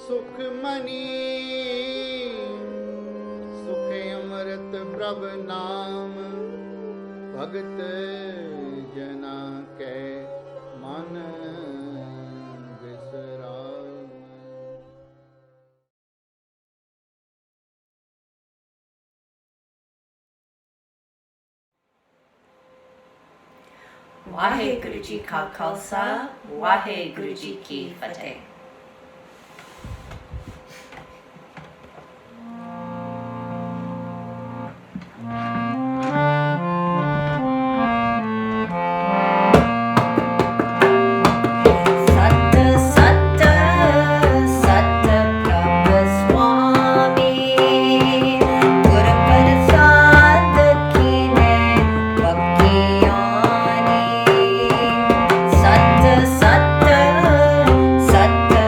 सुखमनी सुख अमृत प्रभ नाम भगत जना के मन विसराम। वाहेगुरु जी का खालसा, वाहेगुरु जी की फतेह। सत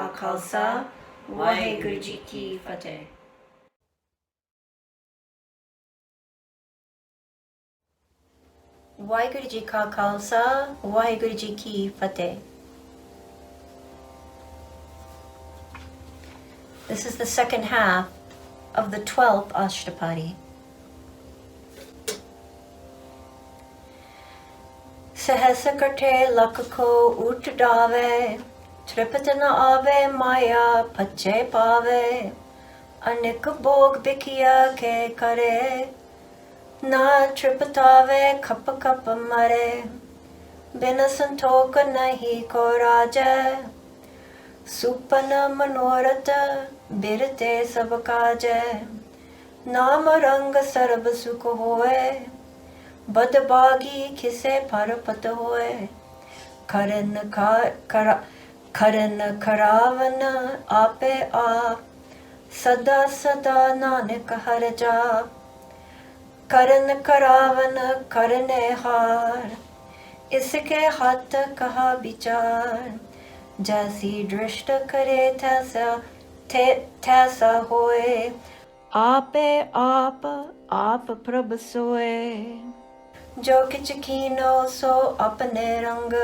Ka Khalsa, Waheguru Ji Ki Fateh. Waheguru Ji Ka Khalsa, Waheguru Ji Ki Fateh. This is the second half of the 12th Astpadi. Sahasa karte lakh ko ut dave, tripat na ave maya pache pave, anik bhog bikhiya ke kare, na tripatave kap kap mare, bina santok nahi ko raja, supana manorat birte sab kaaj, naam rang sarb sukh hoye, बदबागी खिसे परपत होए करन करावन आपे आप सदा सदा नानक हर जाप करन करावन करने हार इसके हाथ कहा विचार जैसी दृष्ट करे तैसा होए आपे आप प्रभ सोए जो किच कीनो सो अपने रंग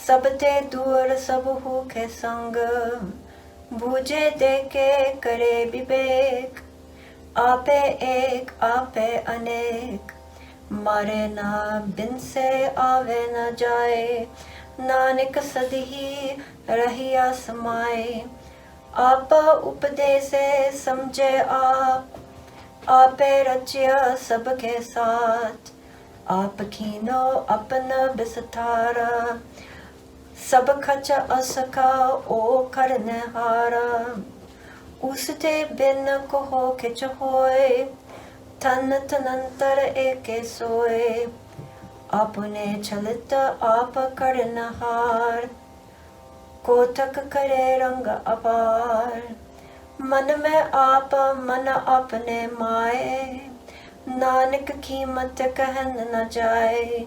सब ते दूर सब हो के संग बूझे देके करे विवेक आपे एक आपे अनेक मारे ना बिन से आवे न जाए नानक सदही रहिया समाए आप उपदेशे समझे आपे रचिया सबके साथ आप कीनो अपना बिसथारा सब खच असका ओ करने हारा उसते बिन को हो खिच होए तन तनंतर एके सोए अपने चलित आप करन हार कोतक करे रंग अपार मन में आप मन अपने माए नानक कीमत कहन न जाए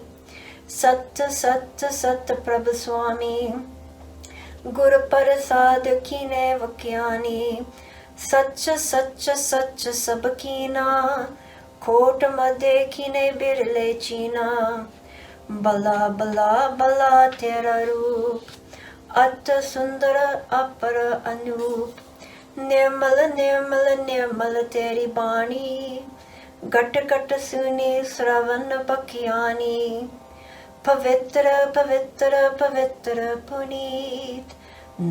सत्य सत्य सत्य प्रभ स्वामी गुर प्रसाद कीने वक्यानी सच सच सच सब कीना खोट मदे कीने बिरले चीना बला बला बला तेरा रूप अत सुंदर अपर अनूप निर्मल निर्मल निर्मल तेरी बाणी घट घट सुनी श्रवण बखियानी पवित्र पवित्र पवित्र पुनीत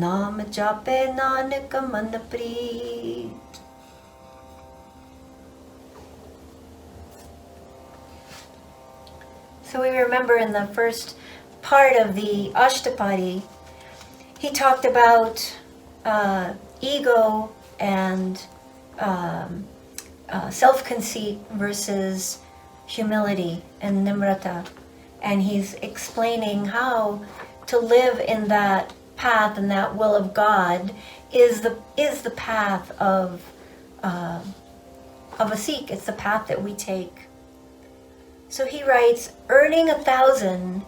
नाम जापे नानक मन प्रीत. So we remember in the first part of the Ashtapadi, he talked about ego and self-conceit versus humility and nimrata, and he's explaining how to live in that path and that will of God is the path of a Sikh. It's the path that we take. So he writes, earning 1,000,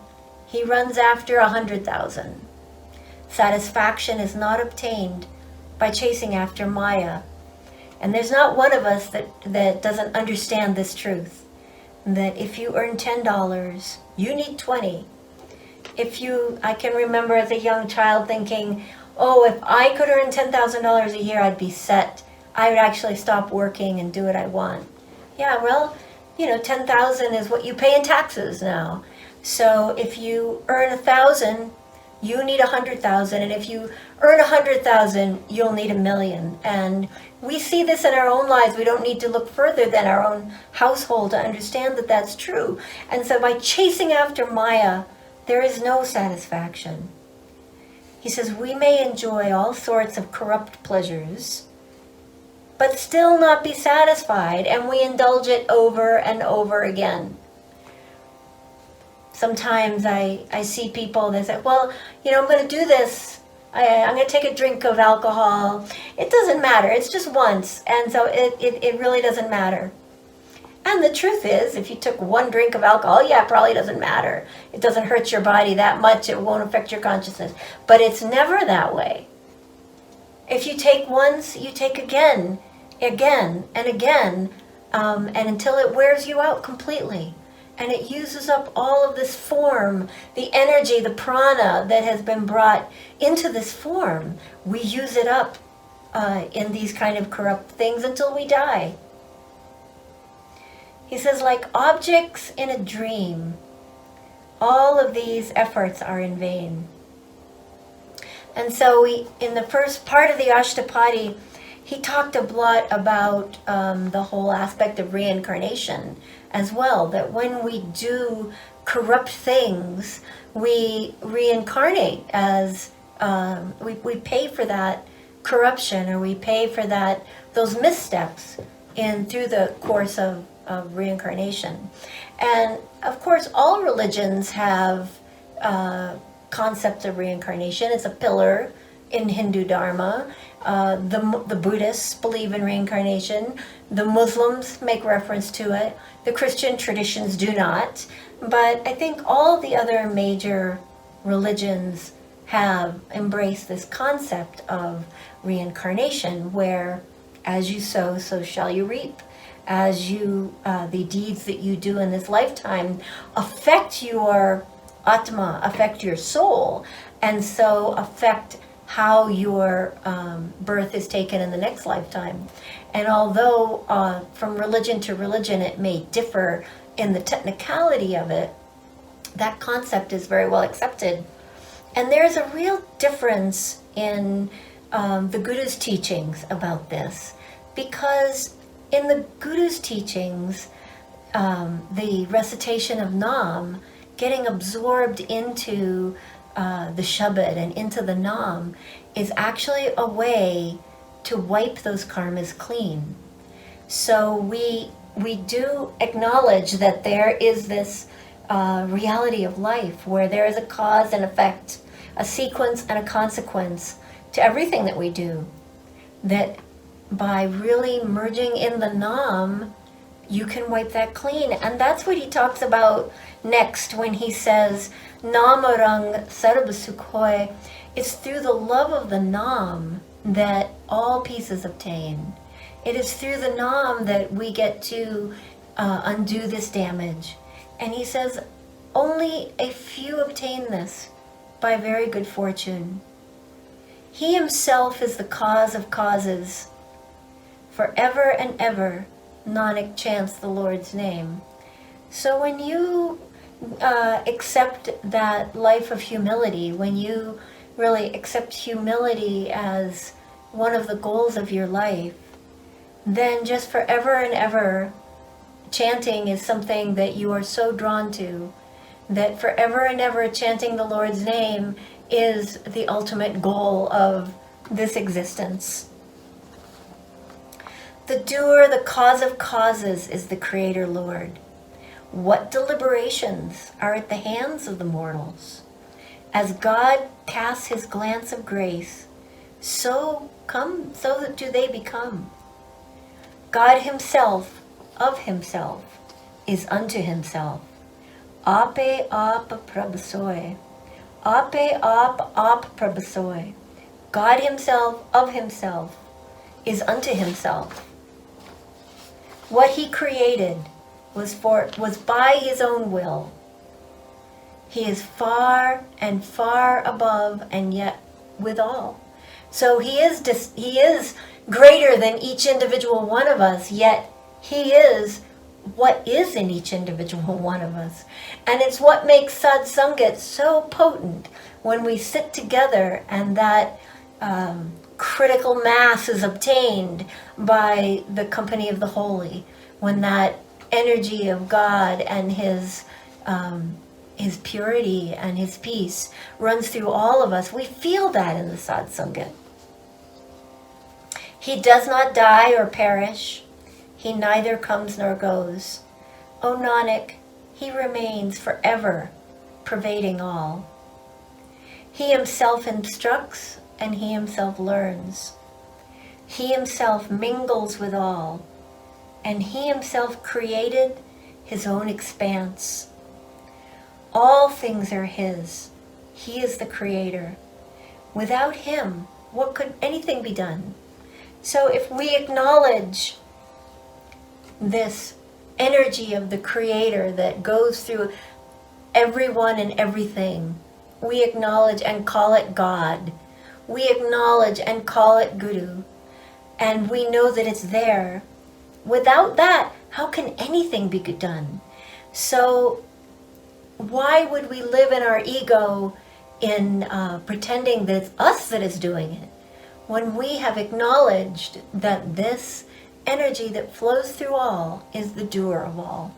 he runs after 100,000. Satisfaction is not obtained by chasing after Maya. And there's not one of us that doesn't understand this truth. That if you earn $10, you need 20. I can remember as a young child thinking, oh, if I could earn $10,000 a year, I'd be set. I would actually stop working and do what I want. Yeah, well, 10,000 is what you pay in taxes now. So if you earn 1,000, you need 100,000, and if you earn 100,000, you'll need 1,000,000. And we see this in our own lives. We don't need to look further than our own household to understand that that's true. And so by chasing after Maya, there is no satisfaction. He says we may enjoy all sorts of corrupt pleasures, but still not be satisfied, and we indulge it over and over again. Sometimes I see people, they say, well, I'm going to do this. I'm going to take a drink of alcohol. It doesn't matter. It's just once. And so it really doesn't matter. And the truth is, if you took one drink of alcohol, yeah, it probably doesn't matter. It doesn't hurt your body that much. It won't affect your consciousness. But it's never that way. If you take once, you take again, again, and again, and until it wears you out completely. And it uses up all of this form, the energy, the prana that has been brought into this form. We use it up in these kind of corrupt things until we die. He says, like objects in a dream, all of these efforts are in vain. And so in the first part of the Ashtapadi, he talked a lot about the whole aspect of reincarnation as well, that when we do corrupt things, we reincarnate as, we pay for that corruption, or we pay for those missteps through the course of reincarnation. And of course, all religions have concepts of reincarnation. It's a pillar in Hindu Dharma. The Buddhists believe in reincarnation. The Muslims make reference to it. The Christian traditions do not. But I think all the other major religions have embraced this concept of reincarnation, where as you sow, so shall you reap. As you, the deeds that you do in this lifetime affect your Atma, affect your soul, and so affect how your birth is taken in the next lifetime. And although from religion to religion it may differ in the technicality of it, that concept is very well accepted. And there's a real difference in the Guru's teachings about this, because in the Guru's teachings, the recitation of Nam, getting absorbed into the Shabad and into the Nam, is actually a way to wipe those karmas clean. So we do acknowledge that there is this reality of life where there is a cause and effect, a sequence and a consequence to everything that we do. That by really merging in the Nam, you can wipe that clean. And that's what he talks about next when he says, Namarang Sarva Sukhoy. It's through the love of the Nam that all peace is obtained. It is through the Nam that we get to undo this damage. And he says, only a few obtain this by very good fortune. He himself is the cause of causes. Forever and ever, Nanak chants the Lord's name. So when you accept that life of humility, when you really accept humility as one of the goals of your life, then just forever and ever, chanting is something that you are so drawn to, that forever and ever chanting the Lord's name is the ultimate goal of this existence. The doer, the cause of causes, is the Creator Lord. What deliberations are at the hands of the mortals? As God casts his glance of grace, so do they become. God himself, of himself, is unto himself. Ape ap prabhasoy. Ape ap prabhasoy. God himself, of himself, is unto himself. What he created was by his own will. He is far and far above, and yet withal. So he is greater than each individual one of us, yet he is what is in each individual one of us. And it's what makes satsangat so potent, when we sit together and that critical mass is obtained by the company of the holy, when that energy of God and his purity and his peace runs through all of us. We feel that in the satsangat. He does not die or perish. He neither comes nor goes. O Nanak, he remains forever, pervading all. He himself instructs and he himself learns. He himself mingles with all, and he himself created his own expanse. All things are his. He is the creator. Without him, What could anything be done? So if we acknowledge this energy of the Creator that goes through everyone and everything, we acknowledge and call it God. We acknowledge and call it Guru. And we know that it's there. Without that, how can anything be done? So why would we live in our ego in pretending that it's us that is doing it, when we have acknowledged that this energy that flows through all is the doer of all?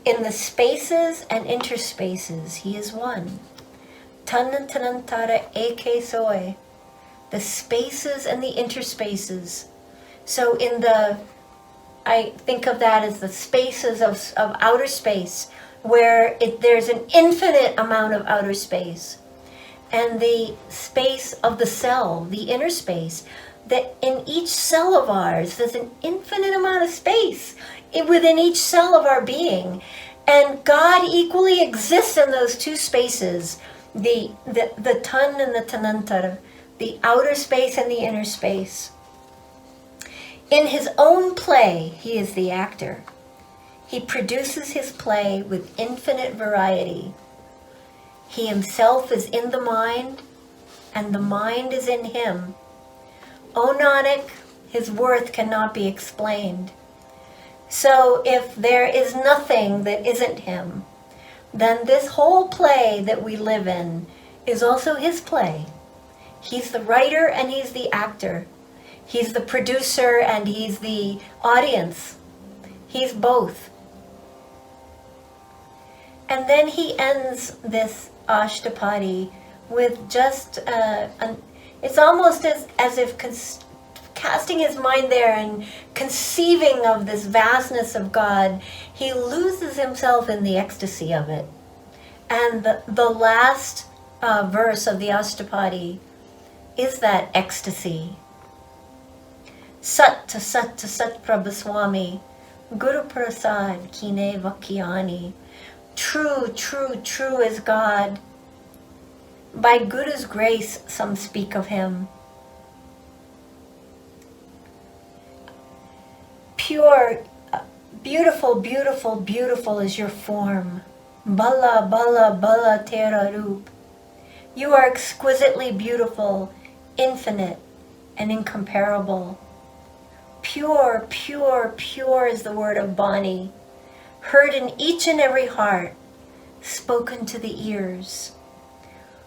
In the spaces and interspaces, he is one. Tanantanantara eke soy. The spaces and the interspaces. So I think of that as the spaces of outer space, where there's an infinite amount of outer space. And the space of the cell, the inner space, that in each cell of ours, there's an infinite amount of space within each cell of our being. And God equally exists in those two spaces, the tan and the tanantar, the outer space and the inner space. In his own play, he is the actor. He produces his play with infinite variety. He himself is in the mind, and the mind is in him. O Nanak, his worth cannot be explained. So if there is nothing that isn't him, then this whole play that we live in is also his play. He's the writer and he's the actor. He's the producer and he's the audience. He's both. And then he ends this Ashtapadi with just, it's almost as if casting his mind there and conceiving of this vastness of God, he loses himself in the ecstasy of it. And the last verse of the Ashtapadi is that ecstasy. Sat to Sat Prabhaswami, Guru Prasad Kine Vakyani. True, true, true is God. By Guru's grace, some speak of him. Pure, beautiful, beautiful, beautiful is your form. Bala, bala, bala, tera roop. You are exquisitely beautiful, infinite, and incomparable. Pure, pure, pure is the word of Bani, heard in each and every heart, spoken to the ears.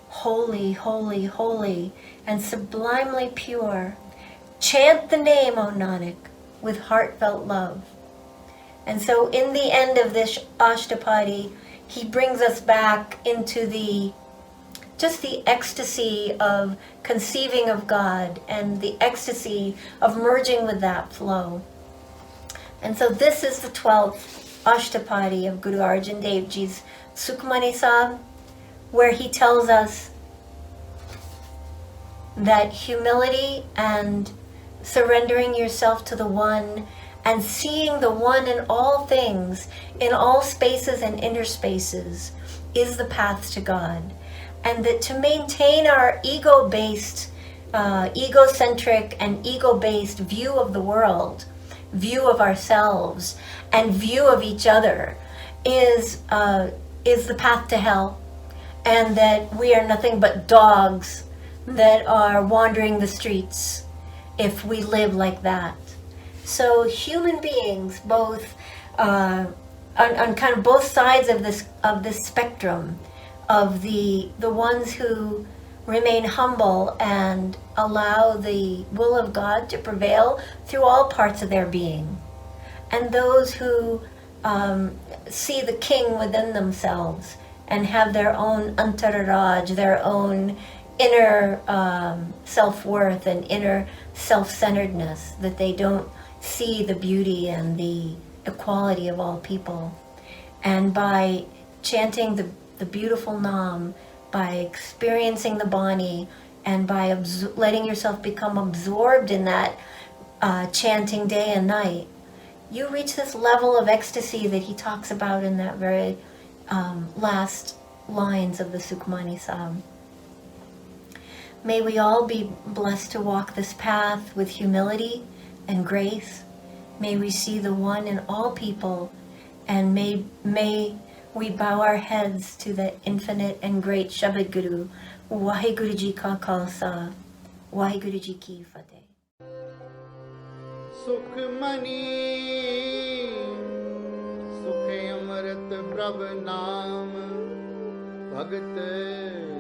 Holy, holy, holy, and sublimely pure. Chant the name, O Nanak, with heartfelt love. And so in the end of this Ashtapadi, he brings us back into just the ecstasy of conceiving of God and the ecstasy of merging with that flow. And so this is the 12th Ashtapadi of Guru Arjan Dev Ji's Sukmani Sahib, where he tells us that humility and surrendering yourself to the One and seeing the One in all things, in all spaces and interspaces, is the path to God. And that to maintain our ego-based, egocentric and ego-based view of the world, view of ourselves, and view of each other is the path to hell. And that we are nothing but dogs that are wandering the streets if we live like that. So human beings, both on kind of both sides of this spectrum, of the ones who remain humble and allow the will of God to prevail through all parts of their being, and those who see the king within themselves and have their own antararaj, their own inner self-worth and inner self-centeredness, that they don't see the beauty and the equality of all people. And by chanting the beautiful Nam, by experiencing the Bani, and by letting yourself become absorbed in that chanting day and night, you reach this level of ecstasy that he talks about in that very last lines of the Sukmani Sahib. May we all be blessed to walk this path with humility and grace. May we see the one in all people, and may we bow our heads to the infinite and great Shabad Guru. Waheguru Ji Ka Khalsa, Waheguru Ji Ki Fateh. Sukhmani Sukhe Amrit Prabh Naam Bhagat